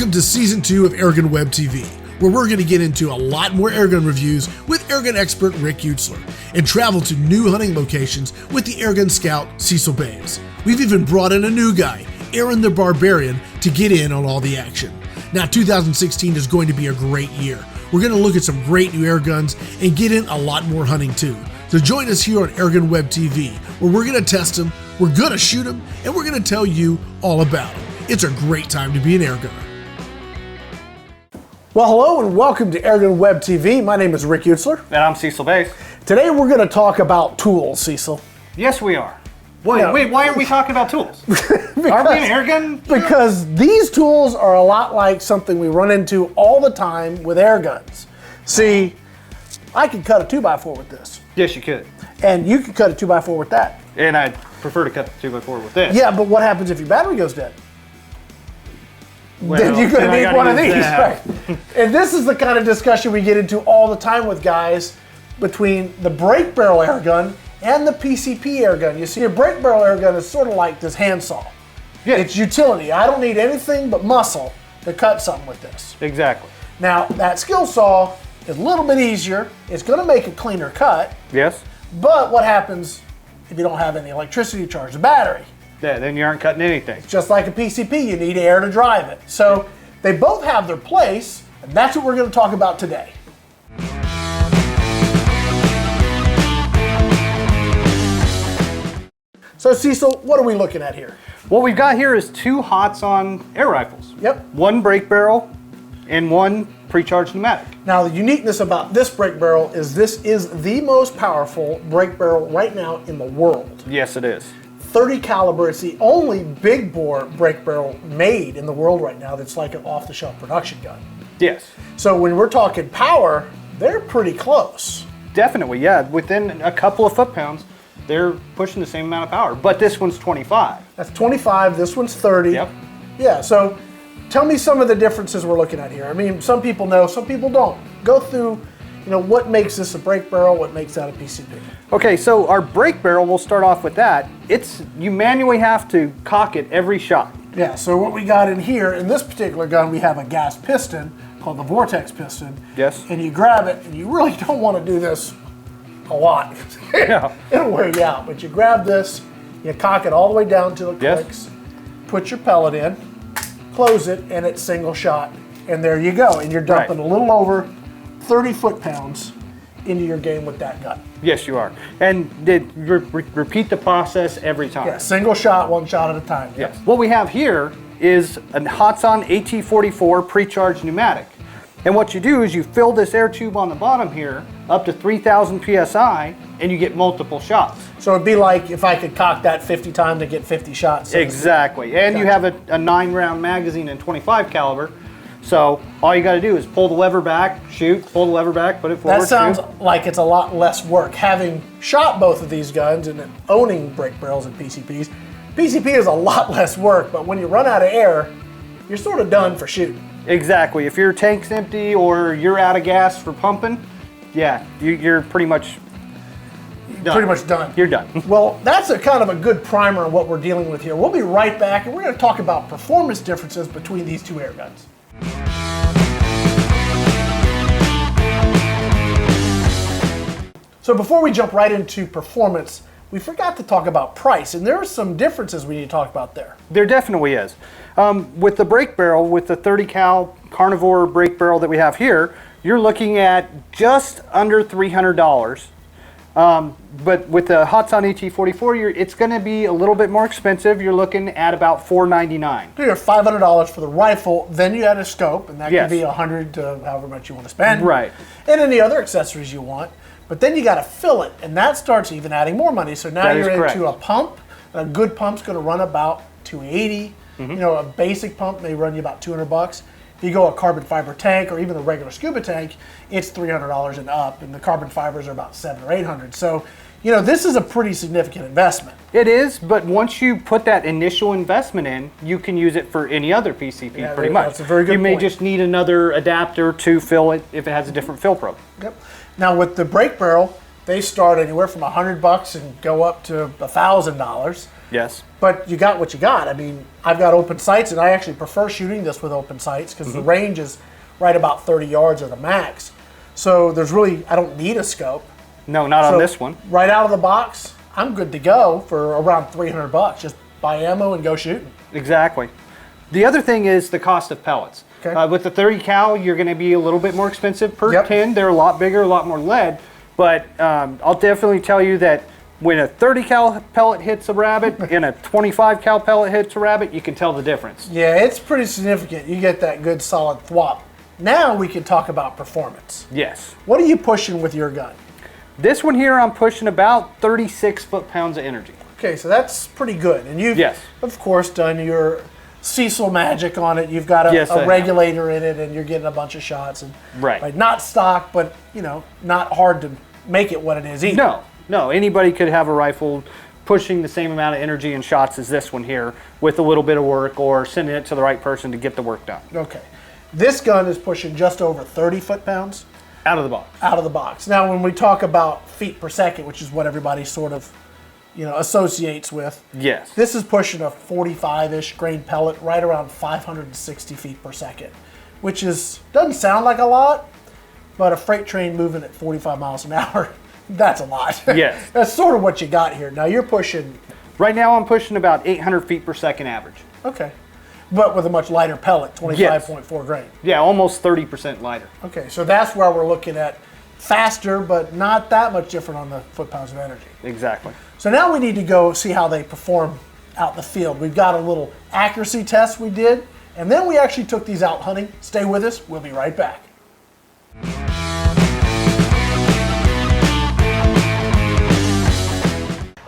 Welcome to Season 2 of AirgunWebTV, where we're going to get into a lot more airgun reviews with airgun expert Rick Utzler and travel to new hunting locations with the airgun scout Cecil Bays. We've even brought in a new guy, Aaron the Barbarian, to get in on all the action. Now 2016 is going to be a great year. We're going to look at some great new air guns and get in a lot more hunting too. So join us here on AirgunWebTV, where we're going to test them, we're going to shoot them, and we're going to tell you all about them. It's a great time to be an airgunner. Well, hello and welcome to AirgunWebTV. My name is Rick Utzler. And I'm Cecil Bays. Today we're going to talk about tools, Cecil. Yes, we are. Wait, why are we talking about tools? Are we an airgun? Because these tools are a lot like something we run into all the time with air guns. See, I could cut a 2x4 with this. Yes, you could. And you could cut a 2x4 with that. And I'd prefer to cut the 2x4 with this. Yeah, but what happens if your battery goes dead? Well, then you're going to need one of these, that. right? And this is the kind of discussion we get into all the time with guys between the Breakbarrel air gun and the PCP air gun. You see, a Breakbarrel air gun is sort of like this handsaw. Yeah. It's utility. I don't need anything but muscle to cut something with this. Exactly. Now, that skill saw is a little bit easier. It's going to make a cleaner cut. Yes. But what happens if you don't have any electricity to charge the battery? Yeah, then you aren't cutting anything. Just like a PCP, you need air to drive it. So they both have their place, and that's what we're going to talk about today. So Cecil, what are we looking at here? What we've got here is two Hatsan air rifles. Yep. One brake barrel and one pre-charged pneumatic. Now the uniqueness about this brake barrel is this is the most powerful brake barrel right now in the world. Yes, it is. 30 caliber, it's the only big bore brake barrel made in the world right now that's like an off-the-shelf production gun. Yes. So when we're talking power, they're pretty close. Definitely, yeah. Within a couple of foot-pounds, they're pushing the same amount of power. But this one's 25. That's 25, this one's 30. Yep. Yeah, so tell me some of the differences we're looking at here. I mean, some people know, some people don't. Go through, what makes this a brake barrel, what makes that a PCP? Okay, so our brake barrel, we'll start off with that. You manually have to cock it every shot. Yeah, so what we got in here, in this particular gun, we have a gas piston called the Vortex piston. Yes. And you grab it, and you really don't want to do this a lot. Yeah. It'll wear you out, but you grab this, you cock it all the way down till it clicks, put your pellet in, close it, and it's single shot. And there you go, and you're dumping a little over 30 foot-pounds into your game with that gun. Yes, you are. And repeat the process every time. Yeah, single shot, one shot at a time. Yes. What we have here is a Hatsan AT44 pre-charged pneumatic. And what you do is you fill this air tube on the bottom here up to 3,000 PSI and you get multiple shots. So it'd be like if I could cock that 50 times to get 50 shots. Exactly. And you have a 9-round magazine and 25 caliber. So all you got to do is pull the lever back, shoot, pull the lever back, put it forward. That sounds like it's a lot less work. Having shot both of these guns and then owning brake barrels and PCPs, PCP is a lot less work, but when you run out of air, you're sort of done for shooting. Exactly. If your tank's empty or you're out of gas for pumping, yeah, you're pretty much done. Pretty much done. You're done. Well, that's a kind of a good primer on what we're dealing with here. We'll be right back, and we're going to talk about performance differences between these two air guns. So before we jump right into performance, we forgot to talk about price, and there are some differences we need to talk about there. There definitely is. With the brake barrel, with the 30 cal Carnivore brake barrel that we have here, you're looking at just under $300. But with the Hatsan AT44, it's going to be a little bit more expensive. You're looking at about $499. So you're $500 for the rifle, then you add a scope, and that could be $100 to however much you want to spend. Right. And any other accessories you want. But then you got to fill it, and that starts even adding more money. So now you're into a pump. A good pump's going to run about $280. A basic pump may run you about $200. If you go a carbon fiber tank or even a regular scuba tank, it's $300 and up, and the carbon fibers are about $700 or $800. So, this is a pretty significant investment. It is, but once you put that initial investment in, you can use it for any other PCP pretty much. That's a very good point. You may just need another adapter to fill it if it has a different fill probe. Yep. Now with the brake barrel, they start anywhere from $100 and go up to $1,000. Yes. But you got what you got. I mean, I've got open sights, and I actually prefer shooting this with open sights because the range is right about 30 yards at the max. So there's really, I don't need a scope. No, not on this one. Right out of the box, I'm good to go for around $300. Just buy ammo and go shooting. Exactly. The other thing is the cost of pellets. Okay. With the 30 cal, you're going to be a little bit more expensive per Yep. tin. They're a lot bigger, a lot more lead. But I'll definitely tell you that when a 30 cal pellet hits a rabbit and a 25 cal pellet hits a rabbit, you can tell the difference. Yeah, it's pretty significant. You get that good solid thwop. Now we can talk about performance. Yes. What are you pushing with your gun? This one here, I'm pushing about 36 foot-pounds of energy. Okay, so that's pretty good. And you've, Yes. of course, done your Cecil magic on it. You've got a regulator in it, and you're getting a bunch of shots. And Right. not stock, but, you know, not hard to make it what it is either. No, anybody could have a rifle pushing the same amount of energy and shots as this one here with a little bit of work or sending it to the right person to get the work done. Okay. This gun is pushing just over 30 foot-pounds. Out of the box. Out of the box. Now, when we talk about feet per second, which is what everybody sort of, you know, associates with, Yes. this is pushing a 45-ish grain pellet right around 560 feet per second, which doesn't sound like a lot, but a freight train moving at 45 miles an hour, that's a lot. Yes. That's sort of what you got here. Now you're pushing... Right now I'm pushing about 800 feet per second average. Okay. But with a much lighter pellet, 25.4 grain. Yeah, almost 30% lighter. Okay, so that's where we're looking at faster, but not that much different on the foot-pounds of energy. Exactly. So now we need to go see how they perform out in the field. We've got a little accuracy test we did, and then we actually took these out hunting. Stay with us. We'll be right back.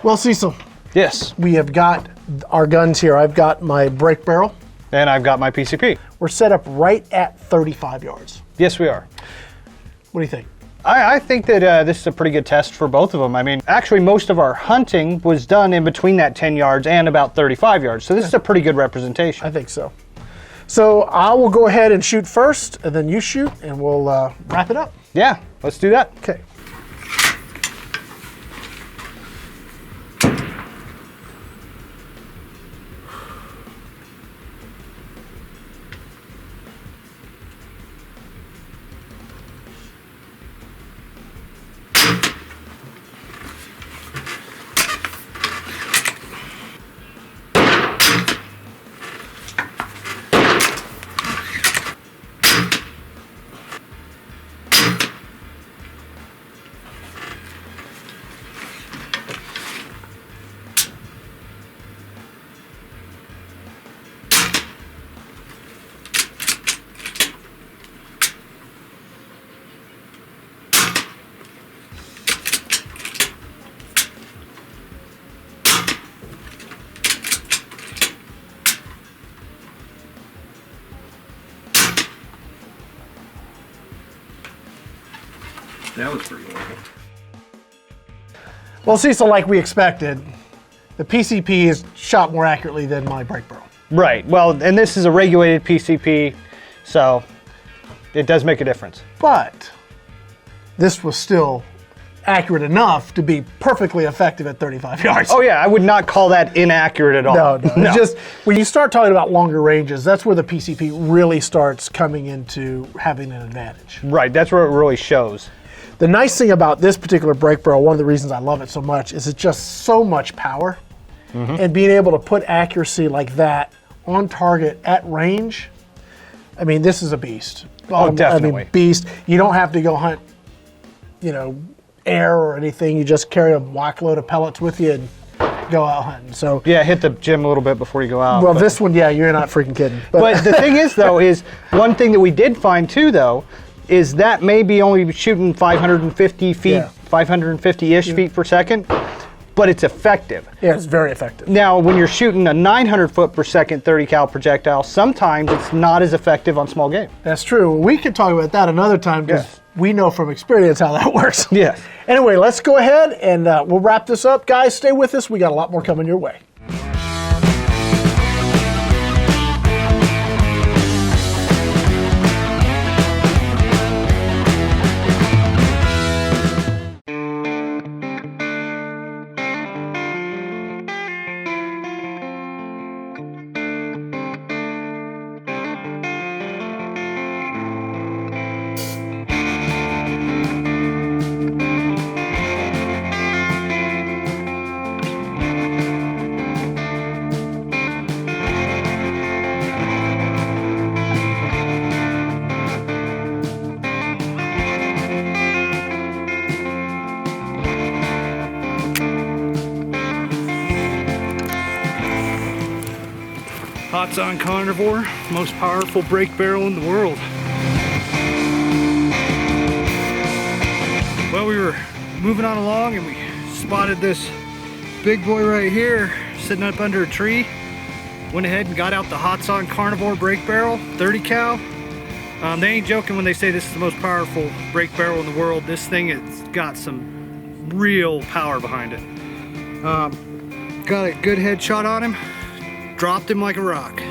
Well, Cecil, Yes. we have got our guns here. I've got my break barrel. And I've got my PCP. We're set up right at 35 yards. Yes, we are. What do you think? I think that this is a pretty good test for both of them. I mean, actually, most of our hunting was done in between that 10 yards and about 35 yards. So this is a pretty good representation. I think so. So I will go ahead and shoot first, and then you shoot, and we'll wrap it up. Yeah, let's do that. Okay. That was pretty low. Well, Cecil, like we expected, the PCP is shot more accurately than my break barrel. Right. Well, and this is a regulated PCP, so it does make a difference. But this was still accurate enough to be perfectly effective at 35 yards. Oh yeah, I would not call that inaccurate at all. No. It's just when you start talking about longer ranges, that's where the PCP really starts coming into having an advantage. Right, that's where it really shows. The nice thing about this particular break barrel, one of the reasons I love it so much, is it's just so much power. And being able to put accuracy like that on target at range, I mean, this is a beast. Oh, definitely. I mean, beast. You don't have to go hunt, you know, air or anything. You just carry a whack load of pellets with you and go out hunting. So Yeah, hit the gym a little bit before you go out. well, this one, yeah, you're not freaking kidding. But the thing is, though, is one thing that we did find too, though, is that maybe only shooting 550 feet, Yeah. 550-ish feet per second, but it's effective. Yeah, it's very effective. Now, when you're shooting a 900 foot per second 30 cal projectile, sometimes it's not as effective on small game. That's true. We could talk about that another time because Yes. we know from experience how that works. Yes. Anyway, let's go ahead and we'll wrap this up. Guys, stay with us. We got a lot more coming your way. Hatsan Carnivore, most powerful brake barrel in the world. Well, we were moving on along and we spotted this big boy right here sitting up under a tree. Went ahead and got out the Hatsan Carnivore brake barrel, 30 cal. They ain't joking when they say this is the most powerful brake barrel in the world. This thing has got some real power behind it. Got a good headshot on him, dropped him like a rock.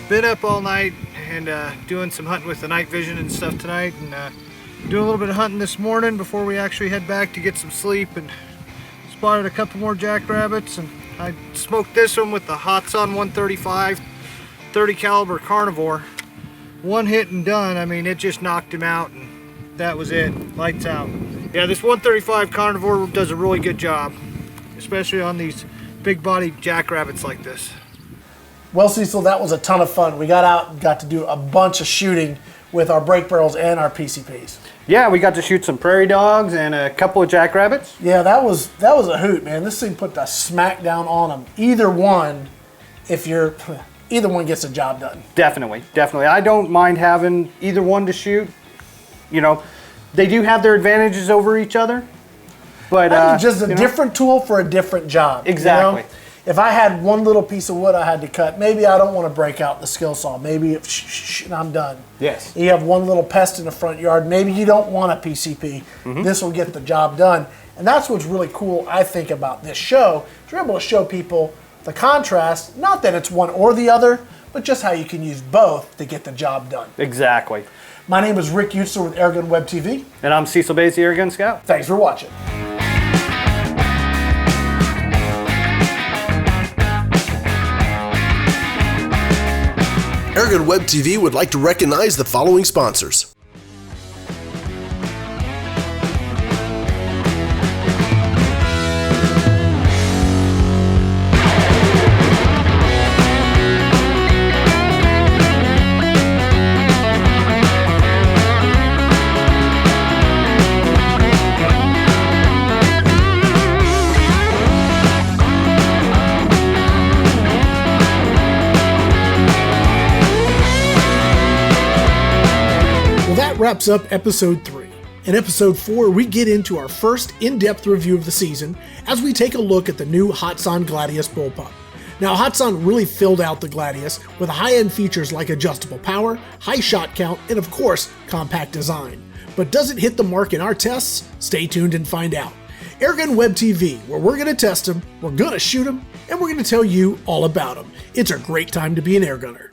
Been up all night and doing some hunting with the night vision and stuff tonight, and doing a little bit of hunting this morning before we actually head back to get some sleep, and spotted a couple more jackrabbits, and I smoked this one with the Hatsan 135 30 caliber Carnivore. One hit and done. I mean, it just knocked him out and that was it. Lights out. Yeah, this 135 Carnivore does a really good job, especially on these big body jackrabbits like this. Well, Cecil, that was a ton of fun. We got out and got to do a bunch of shooting with our brake barrels and our PCPs. Yeah, we got to shoot some prairie dogs and a couple of jackrabbits. Yeah, that was a hoot, man. This thing put the smack down on them. Either one gets the job done. Definitely, definitely. I don't mind having either one to shoot. You know, they do have their advantages over each other, but just a different tool for a different job. Exactly. You know? If I had one little piece of wood I had to cut, maybe I don't want to break out the skill saw. Maybe and I'm done. Yes. You have one little pest in the front yard. Maybe you don't want a PCP. This will get the job done. And that's what's really cool, I think, about this show. Is we're able to show people the contrast, not that it's one or the other, but just how you can use both to get the job done. Exactly. My name is Rick Utzler with AirgunWebTV. And I'm Cecil Bates, the Airgun Scout. Thanks for watching. AirgunWebTV would like to recognize the following sponsors. That wraps up episode 3. In episode 4, we get into our first in-depth review of the season as we take a look at the new Hatsan Gladius bullpup. Now, Hatsan really filled out the Gladius with high-end features like adjustable power, high shot count, and of course, compact design. But does it hit the mark in our tests? Stay tuned and find out. AirgunWebTV, where we're going to test them, we're going to shoot them, and we're going to tell you all about them. It's a great time to be an airgunner.